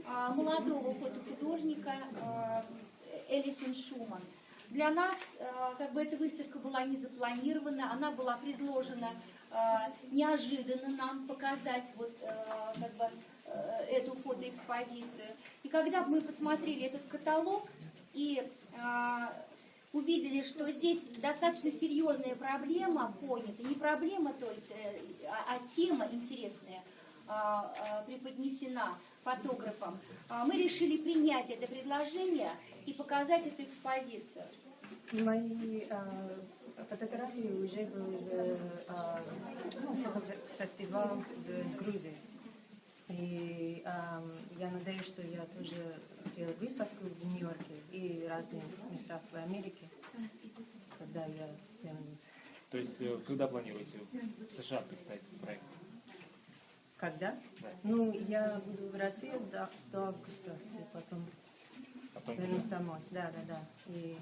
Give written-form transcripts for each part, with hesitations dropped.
молодого фотохудожника Элисон Шуман. Для нас как бы эта выставка была не запланирована, она была предложена неожиданно нам показать вот, как бы, эту фотоэкспозицию. И когда мы посмотрели этот каталог и увидели, что здесь достаточно серьезная проблема понята, не проблема только, а тема интересная преподнесена фотографом, мы решили принять это предложение и показать эту экспозицию. Мои фотографии уже были фотофестиваль в Грузии. И я надеюсь, что я тоже делаю выставку в Нью-Йорке и разных местах в Америке, когда я вернусь. То есть, когда планируете в США представить этот проект? Когда? Да. Ну, я буду в России до августа, и потом вернусь домой. Да. И,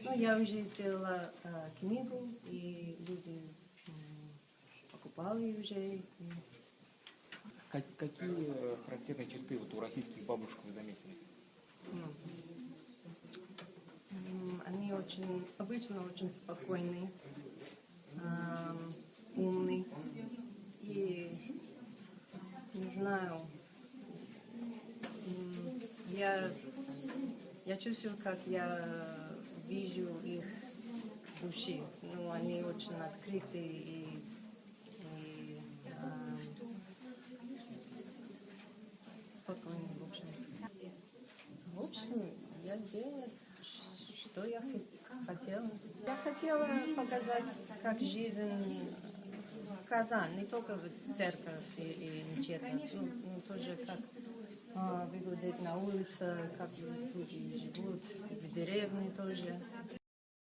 ну, я уже сделала книгу, и люди покупали уже. Какие характерные черты вот у российских бабушек вы заметили? Они обычно очень спокойные, умные. И не знаю, я чувствую, как я вижу их души. Ну, они очень открыты и спокойны, в общем. В общем, я сделала, что я хотела. Я хотела показать, как жизнь в Казани, не только в церковь и мечеть, но тоже как выглядит на улице, как люди живут, в деревне тоже.